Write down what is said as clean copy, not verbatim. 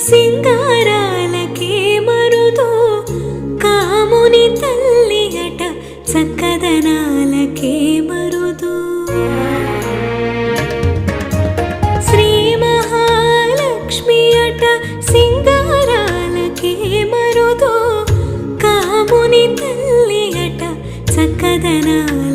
సింగారాలకే మరుదో కాముని తల్లి అట చక్కదనాలకే మరుదో శ్రీ మహాలక్ష్మి అట సింగారాలకే మరుదో కాముని తల్లి అట చక్కదనాల